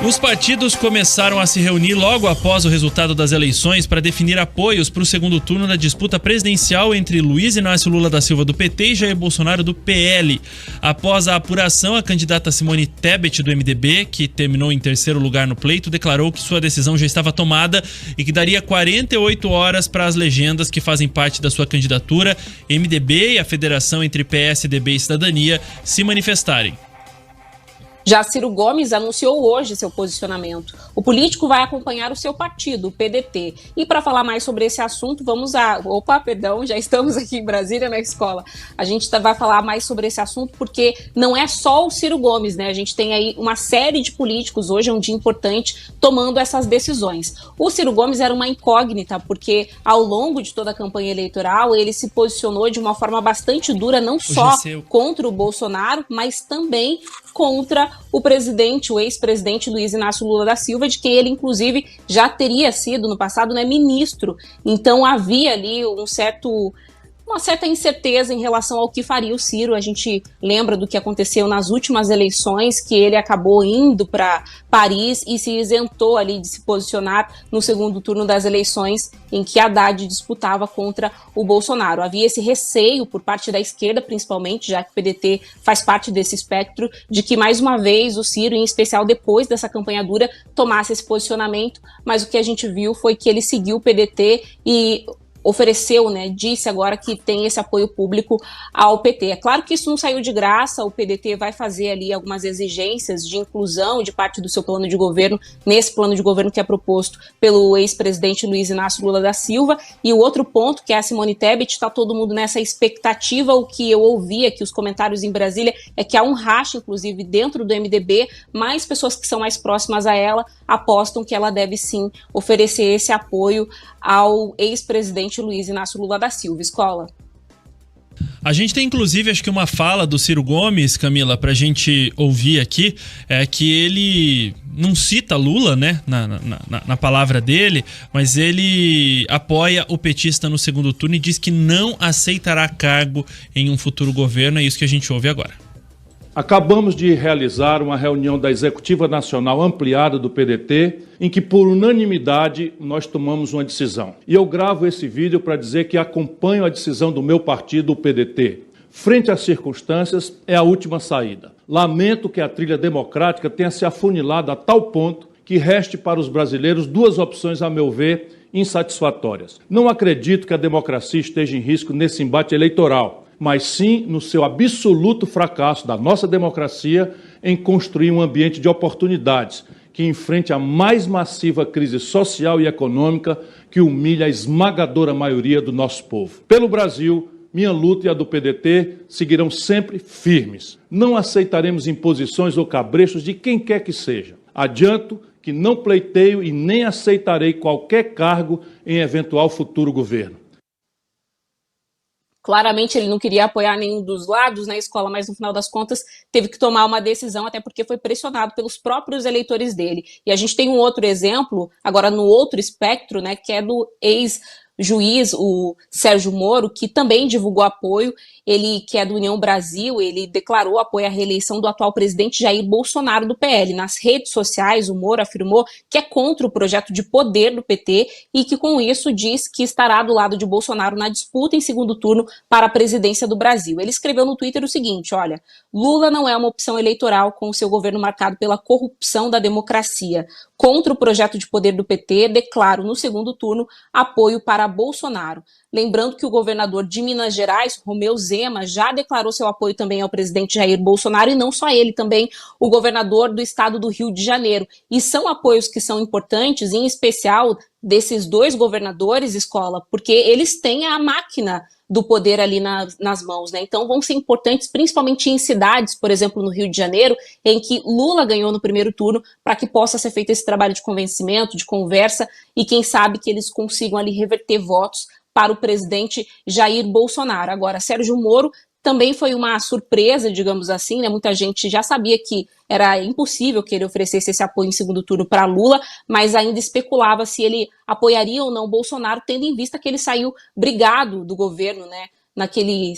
Os partidos começaram a se reunir logo após o resultado das eleições para definir apoios para o segundo turno da disputa presidencial entre Luiz Inácio Lula da Silva do PT e Jair Bolsonaro do PL. Após a apuração, a candidata Simone Tebet do MDB, que terminou em terceiro lugar no pleito, declarou que sua decisão já estava tomada e que daria 48 horas para as legendas que fazem parte da sua candidatura, MDB e a federação entre PSDB e Cidadania, se manifestarem. Já Ciro Gomes anunciou hoje seu posicionamento. O político vai acompanhar o seu partido, o PDT. E para falar mais sobre esse assunto, já estamos aqui em Brasília, na escola. A gente vai falar mais sobre esse assunto porque não é só o Ciro Gomes, né? A gente tem aí uma série de políticos, hoje é um dia importante, tomando essas decisões. O Ciro Gomes era uma incógnita porque ao longo de toda a campanha eleitoral ele se posicionou de uma forma bastante dura, não só contra o Bolsonaro, mas também contra o ex-presidente Luiz Inácio Lula da Silva, de quem ele, inclusive, já teria sido, no passado, ministro. Então, havia ali uma certa incerteza em relação ao que faria o Ciro. A gente lembra do que aconteceu nas últimas eleições, que ele acabou indo para Paris e se isentou ali de se posicionar no segundo turno das eleições em que Haddad disputava contra o Bolsonaro. Havia esse receio por parte da esquerda, principalmente, já que o PDT faz parte desse espectro, de que mais uma vez o Ciro, em especial depois dessa campanha dura, tomasse esse posicionamento, mas o que a gente viu foi que ele seguiu o PDT e ofereceu, disse agora que tem esse apoio público ao PT. É claro que isso não saiu de graça, o PDT vai fazer ali algumas exigências de inclusão de parte do seu plano de governo, nesse plano de governo que é proposto pelo ex-presidente Luiz Inácio Lula da Silva. E o outro ponto, que é a Simone Tebet, está todo mundo nessa expectativa. O que eu ouvi aqui, os comentários em Brasília, é que há um racha, inclusive, dentro do MDB, mais pessoas que são mais próximas a ela apostam que ela deve sim oferecer esse apoio ao ex-presidente Luiz Inácio Lula da Silva. Escola. A gente tem, inclusive, acho que uma fala do Ciro Gomes, Camila, pra gente ouvir aqui, que ele não cita Lula, na palavra dele, mas ele apoia o petista no segundo turno e diz que não aceitará cargo em um futuro governo. É isso que a gente ouve agora. Acabamos de realizar uma reunião da Executiva Nacional ampliada do PDT, em que, por unanimidade, nós tomamos uma decisão. E eu gravo esse vídeo para dizer que acompanho a decisão do meu partido, o PDT. Frente às circunstâncias, é a última saída. Lamento que a trilha democrática tenha se afunilado a tal ponto que reste para os brasileiros duas opções, a meu ver, insatisfatórias. Não acredito que a democracia esteja em risco nesse embate eleitoral, mas sim no seu absoluto fracasso da nossa democracia em construir um ambiente de oportunidades que enfrente a mais massiva crise social e econômica que humilha a esmagadora maioria do nosso povo. Pelo Brasil, minha luta e a do PDT seguirão sempre firmes. Não aceitaremos imposições ou cabrechos de quem quer que seja. Adianto que não pleiteio e nem aceitarei qualquer cargo em eventual futuro governo. Claramente ele não queria apoiar nenhum dos lados na escola, mas no final das contas teve que tomar uma decisão, até porque foi pressionado pelos próprios eleitores dele. E a gente tem um outro exemplo, agora no outro espectro, que é do ex-juiz, o Sérgio Moro, que também divulgou apoio. Ele, que é do União Brasil, ele declarou apoio à reeleição do atual presidente Jair Bolsonaro do PL. Nas redes sociais, o Moro afirmou que é contra o projeto de poder do PT e que, com isso, diz que estará do lado de Bolsonaro na disputa em segundo turno para a presidência do Brasil. Ele escreveu no Twitter o seguinte, olha, Lula não é uma opção eleitoral com o seu governo marcado pela corrupção da democracia. Contra o projeto de poder do PT, declaro no segundo turno apoio para Bolsonaro. Lembrando que o governador de Minas Gerais, Romeu Zema, já declarou seu apoio também ao presidente Jair Bolsonaro, e não só ele, também o governador do estado do Rio de Janeiro. E são apoios que são importantes, em especial desses dois governadores, escola, porque eles têm a máquina do poder ali nas mãos, Então vão ser importantes, principalmente em cidades, por exemplo, no Rio de Janeiro, em que Lula ganhou no primeiro turno, para que possa ser feito esse trabalho de convencimento, de conversa, e quem sabe que eles consigam ali reverter votos para o presidente Jair Bolsonaro. Agora, Sérgio Moro também foi uma surpresa, digamos assim, Muita gente já sabia que era impossível que ele oferecesse esse apoio em segundo turno para Lula, mas ainda especulava se ele apoiaria ou não Bolsonaro, tendo em vista que ele saiu brigado do governo, naquele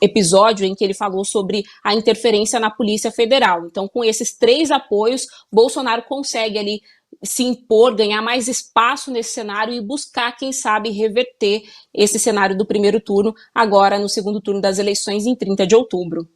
episódio em que ele falou sobre a interferência na Polícia Federal. Então, com esses 3 apoios, Bolsonaro consegue ali se impor, ganhar mais espaço nesse cenário e buscar, quem sabe, reverter esse cenário do primeiro turno agora no segundo turno das eleições em 30 de outubro.